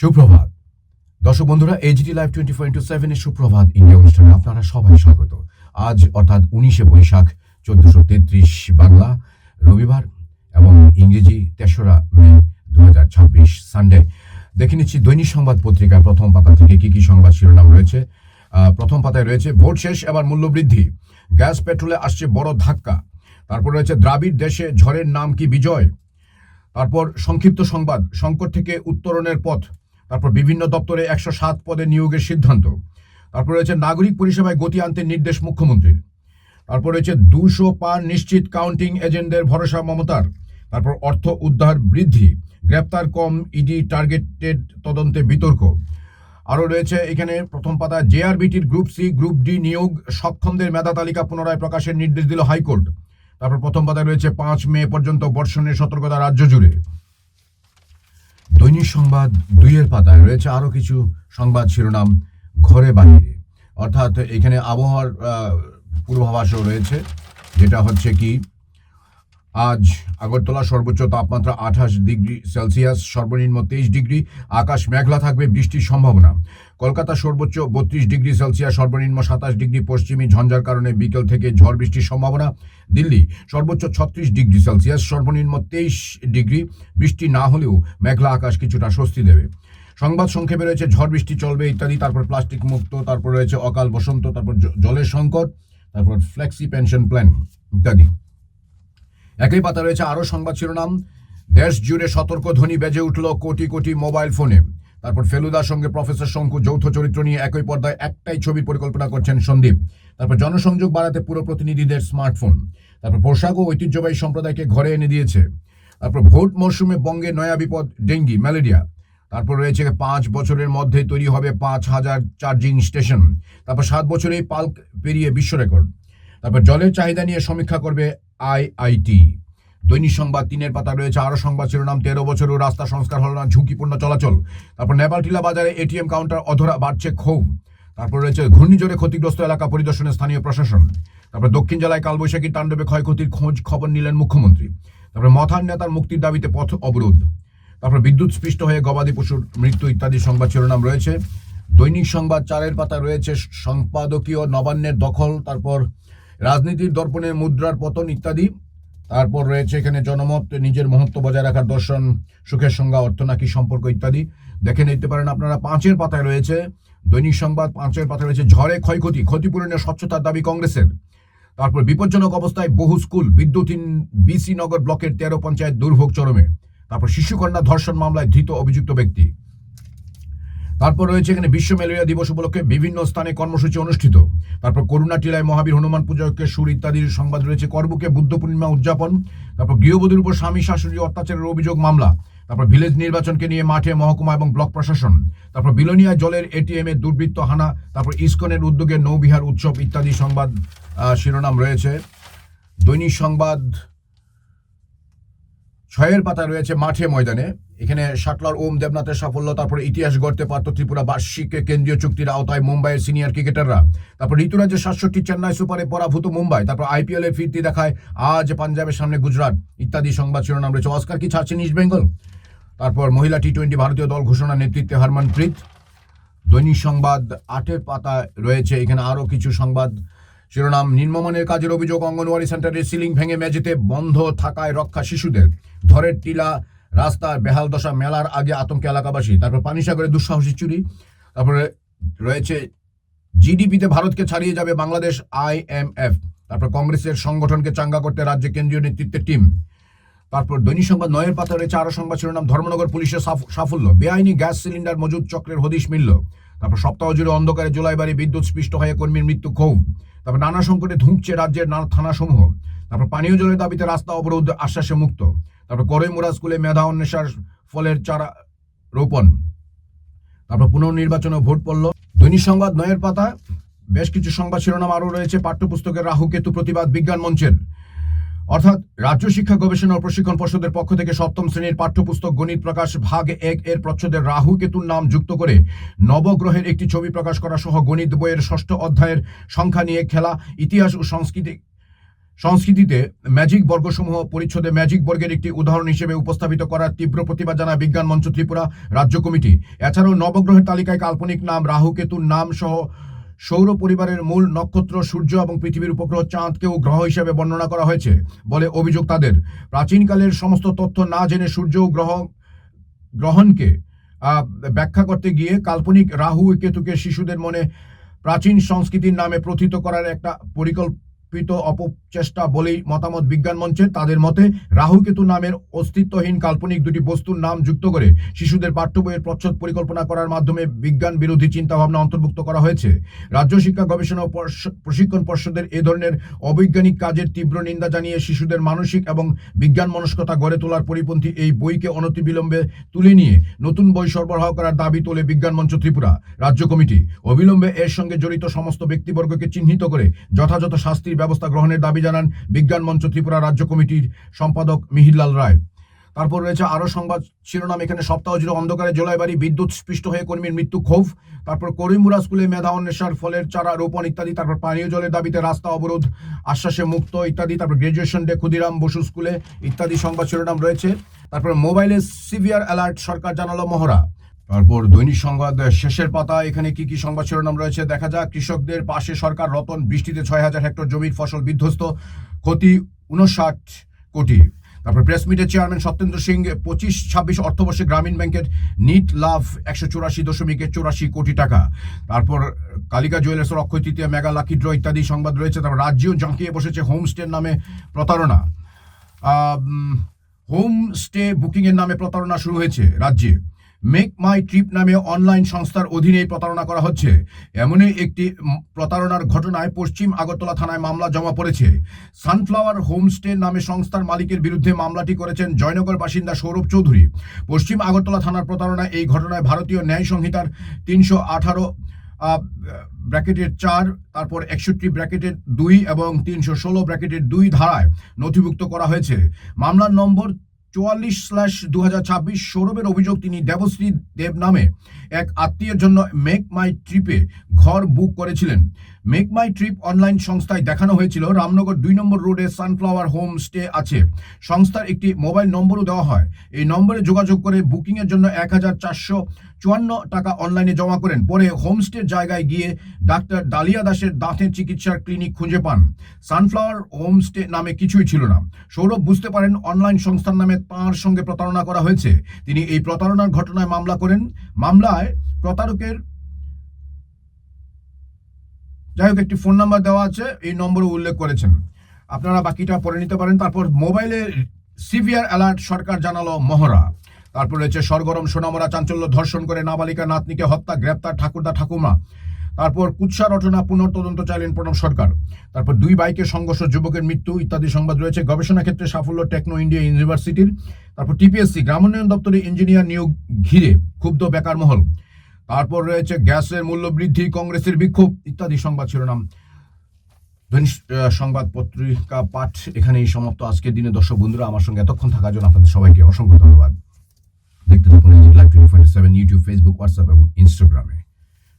সুপ্রভাত দর্শক বন্ধুরা, এইচডি লাইভ 24x7 এর সুপ্রভাত ইন্ডিয়া অনুষ্ঠানে আপনারা সবাই স্বাগত। আজ অর্থাৎ 19শে বৈশাখ 1433 বাংলা, রবিবার এবং ইংরেজি 3রা মে 2026 সানডে। দেখে নিচ্ছি দৈনিক সংবাদ পত্রিকার প্রথম পাতা থেকে কি কি সংবাদ শিরোনাম রয়েছে। প্রথম পাতায় রয়েছে ভোট শেষ, এবার মূল্যবৃদ্ধি, গ্যাস পেট্রোলে আসছে বড় ধাক্কা। তারপর রয়েছে দ্রাবিড় দেশে ঝড়ের নাম কি বিজয়। তারপর সংক্ষিপ্ত সংবাদ, সংকট থেকে উত্তরণের পথ। তারপর বিভিন্ন দপ্তরে 107 পদে নিয়োগের সিদ্ধান্ত। তারপর রয়েছে নাগরিক পরিষেবায় গতি আনতে নির্দেশ মুখ্যমন্ত্রীর। তারপর রয়েছে 200 পার নিশ্চিত, কাউন্টিং এজেন্টদের ভরসা মমতার। তারপর অর্থ উদ্ধার বৃদ্ধি, গ্রেপ্তার কম, ইডি টার্গেটেড তদন্তে বিতর্ক। আরও রয়েছে এখানে প্রথম পাতা জেআরবিটির গ্রুপ সি গ্রুপ ডি নিয়োগ সক্ষমদের মেধা তালিকা পুনরায় প্রকাশের নির্দেশ দিল হাইকোর্ট। তারপর প্রথম পাতায় রয়েছে 5 মে পর্যন্ত বর্ষণের সতর্কতা রাজ্য জুড়ে। দৈনিক সংবাদ 2-এর পাতায় রয়েছে আরো কিছু সংবাদ শিরোনাম ঘরে বাইরে, অর্থাৎ এখানে আবহাওয়ার পূর্বাভাসও রয়েছে, যেটা হচ্ছে কি আজ আগরতলা সর্বোচ্চ তাপমাত্রা 28 ডিগ্রি সেলসিয়াস, সর্বনিম্ন 23 ডিগ্রি, আকাশ মেঘলা থাকবে, বৃষ্টির সম্ভাবনা। কলকাতা সর্বোচ্চ 32 ডিগ্রি সেলসিয়াস, সর্বনিম্ন 27 ডিগ্রি, পশ্চিমী ঝঞ্ঝার কারণে বিকেল থেকে ঝড় বৃষ্টির সম্ভাবনা। দিল্লি সর্বোচ্চ 36 ডিগ্রি সেলসিয়াস, সর্বনিম্ন 23 ডিগ্রি, বৃষ্টি না হলেও মেঘলা আকাশ কিছুটা স্বস্তি দেবে। সংবাদ সংক্ষেপে রয়েছে ঝড় বৃষ্টি চলবে ইত্যাদি, তারপর প্লাস্টিক মুক্ত, তারপর রয়েছে অকাল বসন্ত, তারপর জলের সংকট, তারপর ফ্লেক্সি পেনশন প্ল্যান ইত্যাদি। একই পাতা রয়েছে আরো সংবাদ শিরোনাম দেশ জুড়ে সতর্ক ধ্বনি বেজে উঠল কোটি কোটি মোবাইল ফোনে। তারপর ফেলুদার সঙ্গে প্রফেসর শঙ্কু যৌথ চরিত্র নিয়ে একই পর্দায় একটাই ছবির পরিকল্পনা করছেন সন্দীপ। তারপর জনসংযোগ বাড়াতে পুরো প্রতিনিধিদের স্মার্টফোন। তারপর পোশাক ও ঐতিহ্যবাহী সম্প্রদায়কে ঘরে এনে দিয়েছে। তারপর ভোট মরশুমে বঙ্গে নয়া বিপদ, ডেঙ্গি ম্যালেরিয়া। তারপর রয়েছে 5 বছরের মধ্যে তৈরি হবে 5000 চার্জিং স্টেশন। তারপর 7 বছরেই পাল্ক পেরিয়ে বিশ্ব রেকর্ড। তারপর জলের চাহিদা নিয়ে সমীক্ষা করবে আইআইটি। দৈনিক সংবাদ 3-এর পাতা রয়েছে আরো সংবাদ শিরোনাম 13 বছরেও রাস্তা সংস্কার হল না, ঝুঁকিপূর্ণ চলাচল। তারপর নেপালটিলা বাজারে এটিএম কাউন্টার অধরা, বাড়ছে ক্ষোভ। তারপর রয়েছে ঘূর্ণিঝড়ে ক্ষতিগ্রস্ত এলাকা পরিদর্শনে স্থানীয় প্রশাসন। তারপর দক্ষিণ জেলায় কালবৈশাখী তাণ্ডবে ক্ষয়ক্ষতির খবর নিলেন মুখ্যমন্ত্রী। তারপর মথান নেতার মুক্তির দাবিতে পথ অবরোধ। তারপর বিদ্যুৎ স্পৃষ্ট হয়ে গবাদি পশুর মৃত্যু ইত্যাদি সংবাদ শিরোনাম রয়েছে। দৈনিক সংবাদ 4-এর পাতায় রয়েছে সম্পাদকীয় নবান্নের দখল, তারপর রাজনীতির দর্পণে মুদ্রার পতন ইত্যাদি। তারপর রয়েছে এখানে জনমত, নিজের মহত্ব বজায় রাখার দর্শন, সুখের সংজ্ঞা, অর্থ নাকি সম্পর্ক ইত্যাদি দেখে নিতে পারেন আপনারা। 5-এর পাতায় রয়েছে দৈনিক সংবাদ 5-এর পাতায় রয়েছে ঝড়ে ক্ষয়ক্ষতি, ক্ষতিপূরণের স্বচ্ছতার দাবি কংগ্রেসের। তারপর বিপজ্জনক অবস্থায় বহু স্কুল, বিদ্যুৎহীন বিসি নগর ব্লকের 13 পঞ্চায়েত দুর্ভোগ চরমে। তারপর শিশুকন্যা ধর্ষণ মামলায় ধৃত অভিযুক্ত ব্যক্তি। তারপর রয়েছে এখানে বিশ্ব ম্যালেরিয়া দিবস উপলক্ষে বিভিন্ন স্থানে কর্মসূচি অনুষ্ঠিত। তারপর করুণা টিলায় মহাবীর হনুমান পূজকের সুর ইত্যাদির সংবাদ রয়েছে। করবুকে বুদ্ধ পূর্ণিমা উদযাপন। তারপর গৃহবধূর উপর স্বামী শাশুড়ি অত্যাচারের অভিযোগ মামলা। তারপর ভিলেজ নির্বাচনকে নিয়ে মাঠে মহকুমা এবং ব্লক প্রশাসন। তারপর বিলোনিয়া জলের এটিএম এ দুর্বৃত্ত হানা। তারপর ইসকনের উদ্যোগে নৌবিহার উৎসব ইত্যাদি সংবাদ শিরোনাম রয়েছে। দৈনিক সংবাদ 6-এর পাতা রয়েছে মাঠে ময়দানে, এখানে শাটলার ওম দেবনাথের সাফল্য। তারপর ইতিহাস গড়তে পারত ত্রিপুরা, বার্ষিক কেন্দ্রীয় চুক্তির আওতায় মুম্বাইয়ের সিনিয়র ক্রিকেটাররা। তারপর ঋতুরাজের 67, চেন্নাই সুপারে পরাভূত মুম্বাই। তারপর আইপিএল এর ফিরতি দেখায় আজ পাঞ্জাবের সামনে গুজরাট ইত্যাদি সংবাদ শিরোনাম রয়েছে। অস্কার কি ছাড়ছেন ইস্ট বেঙ্গল। তারপর মহিলা টি20 ভারতীয় দল ঘোষণা, নেতৃত্বে হরমনপ্রীত। দৈনিক সংবাদ 8-এর পাতায় রয়েছে এখানে আরো কিছু সংবাদ শিরোনাম নিম্নমানের কাজের অভিযোগ, অঙ্গনওয়াড়ি সেন্টারের সিলিং ভেঙে মেঝেতে বন্ধ থাকায় রক্ষা শিশুদের। ধরের টিলা রাস্তার বেহাল দশা, মেলার আগে আতঙ্কে এলাকাবাসী। তারপর পানিসাগরে দুঃসাহসী চুরি। তারপরে রয়েছে জিডিপিতে ভারতকে ছাড়িয়ে যাবে বাংলাদেশ, IMF। তারপর কংগ্রেসের সংগঠনকে চাঙ্গা করতে রাজ্যে কেন্দ্রীয় নেতৃত্বের টিম। তারপর দৈনিক সংবাদ 9-এর পাতা রয়েছে আরো সংবাদ শিরোনাম ধর্মনগর পুলিশের সাফল্য, বেআইনি গ্যাস সিলিন্ডার মজুদ চক্রের হদিশ মিলল। তারপর সপ্তাহ জুড়ে অন্ধকারে জুলাইবাড়ি, বিদ্যুৎ স্পৃষ্ট হয়ে কর্মীর মৃত্যু, ক্ষোভ। তারপর নানা সংকটে ধুঁকছে রাজ্যের থানাসমূহ। তারপর পানীয় জলের দাবিতে রাস্তা অবরোধ, আশ্বাসে মুক্ত। তারপর করৈমুরা স্কুলে মেধা অন্বেষার ফলের চারা রোপণ। তারপর পুনর্নির্বাচনে ভোট পড়ল। দৈনিক সংবাদ 9-এর পাতা বেশ কিছু সংবাদ শিরোনাম আরো রয়েছে। পাঠ্যপুস্তকের রাহু কেতু প্রতিবাদ বিজ্ঞান মঞ্চের, অর্থাৎ রাজ্য শিক্ষা গবেষণা ও প্রশিক্ষণ পর্ষদের পক্ষ থেকে 7ম শ্রেণীর পাঠ্যপুস্তক গণিত প্রকাশ ভাগ 1 এর প্রচ্ছদের রাহু কেতুর নাম যুক্ত করে নবগ্রহের একটি ছবি প্রকাশ করা সহ গণিত বইয়ের 6ষ্ঠ অধ্যায়ের সংখ্যা নিয়ে খেলা, ইতিহাস ও সংস্কৃতিতে ম্যাজিক বর্গসমূহ পরিচ্ছদে ম্যাজিক বর্গের একটি উদাহরণ হিসেবে উপস্থাপিত করার তীব্র প্রতিবাদ জানায় বিজ্ঞান মঞ্চ ত্রিপুরা রাজ্য কমিটি। এছাড়াও নবগ্রহের তালিকায় কাল্পনিক নাম রাহু কেতুর নাম সহ সৌর পরিবারের মূল নক্ষত্র সূর্য এবং পৃথিবীর উপগ্রহ চাঁদকেও গ্রহ হিসেবে বর্ণনা করা হয়েছে বলে অভিযোগ তাদের। প্রাচীনকালের সমস্ত তথ্য না জেনে সূর্য গ্রহণকে ব্যাখ্যা করতে গিয়ে কাল্পনিক রাহু কেতুকে শিশুদের মনে প্রাচীন সংস্কৃতির নামে প্রথিত করার একটা পরিকল্পিত অপচেষ্টা বলেই মতামত বিজ্ঞান মঞ্চের। তাদের মতে রাহু কেতু নামের অস্তিত্বহীন কাল্পনিক দুটি বস্তুর নাম যুক্ত করে শিশুদের পাঠ্য বইয়ের প্রচ্ছদ পরিকল্পনা করার মাধ্যমে বিজ্ঞান বিরোধী চিন্তাভাবনা অন্তর্ভুক্ত করা হয়েছে। রাজ্য শিক্ষা গবেষণা ও প্রশিক্ষণ পর্ষদের এ ধরনের অবৈজ্ঞানিক কাজের তীব্র নিন্দা জানিয়ে শিশুদের মানসিক এবং বিজ্ঞান মনস্কতা গড়ে তোলার পরিপন্থী এই বইকে অনতিবিলম্বে তুলে নিয়ে নতুন বই সরবরাহ করার দাবি তোলে বিজ্ঞান মঞ্চ ত্রিপুরা রাজ্য কমিটি। অবিলম্বে এর সঙ্গে জড়িত সমস্ত ব্যক্তিবর্গকে চিহ্নিত করে যথাযথ শাস্তির ব্যবস্থা গ্রহণের দাবি জানান বিজ্ঞান মঞ্চ ত্রিপুরা রাজ্য কমিটির সম্পাদক মিহিরলাল রায়। তারপর রয়েছে আরো সংবাদ শিরোনাম এখানে। সপ্তাহ জুড়ে অন্ধকারে জলাইবাড়ি, বিদ্যুৎ স্পৃষ্ট হয়ে কর্মীর মৃত্যু, ক্ষোভ। তারপর করিমুরা স্কুলে মেধা অন্বেষার ফলের চারা রোপণ ইত্যাদি। তারপর পানীয় জলের দাবিতে রাস্তা অবরোধ, আশ্বাসে মুক্ত ইত্যাদি। তারপর গ্রাজুয়েশন ডে ক্ষুদিরাম বসু স্কুলে ইত্যাদি সংবাদ শিরোনাম রয়েছে। তারপর মোবাইলে সিভিয়ার অ্যালার্ট, সরকার জানালো মহড়া। তারপর দৈনিক সংবাদ শেষের পাতা এখানে কি কি সংবাদ শিরোনাম রয়েছে দেখা যাক। কৃষকদের পাশে সরকার, রতন। বৃষ্টিতে 6,000 হেক্টর জমির ফসল বিধ্বস্ত, ক্ষতি 59 কোটি। তারপর প্রেস মিটে চেয়ারম্যান সত্যেন্দ্র সিং 25-26 অর্থবর্ষে গ্রামীণ ব্যাংকের নিট লাভ 184.84 কোটি টাকা। তারপর Kalika জুয়েলার্সের Akshaya Tritiya, mega lucky draw ইত্যাদি সংবাদ রয়েছে। তারপর রাজ্যেও জাঁকিয়ে বসেছে হোমস্টের নামে প্রতারণা। হোমস্টে বুকিং এর নামে প্রতারণা শুরু হয়েছে রাজ্যে। মেক মাই ট্রিপ নামে অনলাইন সংস্থার অধীনে প্রতারণা করা হচ্ছে। এমনই একটি প্রতারণার ঘটনায় পশ্চিম আগরতলা থানায় মামলা জমা পড়েছে। সানফ্লাওয়ার হোমস্টে নামে সংস্থার মালিকের বিরুদ্ধে মামলাটি করেছেন জয়নগর বাসিন্দা সৌরভ চৌধুরী। পশ্চিম আগরতলা থানার প্রতারণায় এই ঘটনায় ভারতীয় ন্যায় সংহিতার 318 (4), তারপর 61(2) এবং 316(2) ধারায় নথিভুক্ত করা হয়েছে। মামলার নম্বর 44/2026। সৌরভের অভিযোগ তিনি দেবশ্রী দেব নামে এক আত্মীয়ের জন্য মেক মাই ট্রিপে ঘর বুক করেছিলেন। মেক মাই ট্রিপ অনলাইন সংস্থায় দেখানো হয়েছিল রামনগর 2 নম্বর রোডে সানফ্লাওয়ার হোম স্টে আছে। সংস্থার একটি মোবাইল নম্বরও দেওয়া হয়। এই নম্বরে যোগাযোগ করে বুকিংয়ের জন্য 1,454 টাকা অনলাইনে জমা করেন। পরে হোমস্টের জায়গায় গিয়ে ডাক্তার ডালিয়া দাসের দাঁতের চিকিৎসার ক্লিনিক খুঁজে পান। সানফ্লাওয়ার হোমস্টে নামে কিছুই ছিল না। সৌরভ বুঝতে পারেন অনলাইন সংস্থার নামে তাঁর সঙ্গে প্রতারণা করা হয়েছে। তিনি এই প্রতারণার ঘটনায় মামলা করেন। মামলায় প্রতারকের যাই হোক একটি ফোন নাম্বার দেওয়া আছে, এই নম্বরে উল্লেখ করেছেন। আপনারা বাকিটা পড়ে নিতে পারেন। তারপর মোবাইলে সিভিয়ার অ্যালার্ট, সরকার জানালো মহড়া। তারপর রয়েছে সরগরম সোনামরা, চাঞ্চল্য, ধর্ষণ করে নাবালিকা নাতনিকে হত্যা, গ্রেপ্তার ঠাকুরদা ঠাকুমা। তারপর কুৎসা রটনা, পুনর্তদন্ত চাইলেন প্রণব সরকার। তারপর 2 বাইকের সংঘর্ষ, যুবকের মৃত্যু ইত্যাদি সংবাদ রয়েছে। গবেষণা ক্ষেত্রে সাফল্য টেকনো ইন্ডিয়া ইউনিভার্সিটির। তারপর টিপিএসসি গ্রামোন্নয়ন দপ্তরে ইঞ্জিনিয়ার নিয়োগ ঘিরে ক্ষুব্ধ বেকার মহল। তারপর রয়েছে গ্যাসের মূল্য বৃদ্ধি, কংগ্রেসের বিক্ষোভ ইত্যাদি সংবাদ শিরোনাম। দৈনিক সংবাদ পত্রিকা পাঠ এখানেই সমাপ্ত আজকের দিনে। দর্শক বন্ধুরা, আমার সঙ্গে এতক্ষণ থাকার জন্য আপনাদের সবাইকে অসংখ্য ধন্যবাদ। দেখতে থাকুন লাইভ 24/7 ইউটিউব, ফেসবুক, হোয়াটসঅ্যাপ এবং ইনস্টাগ্রামে।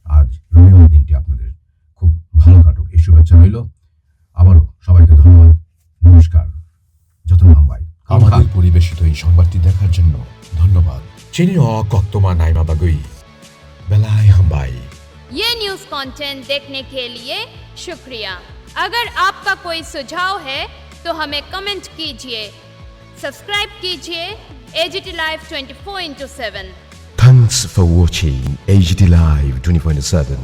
আজ রবিবার দিনটি আপনাদের খুব ভালো কাটুক, এই শুভেচ্ছা রইল। আবারও সবাইকে ধন্যবাদ, নমস্কার। যতন নাম্বাই আমাদের পরিবেশিত এই সংবাদটি দেখার জন্য ধন্যবাদ। চিনিও কক্তমা নাইমা বাগুই বেলায় হাম্বাই। ये न्यूज़ कंटेंट देखने के लिए शुक्रिया। अगर आपका कोई सुझाव है तो हमें कमेंट कीजिए, सब्सक्राइब कीजिए AGT Live 24/7। Thanks for watching AGT Live 24/7.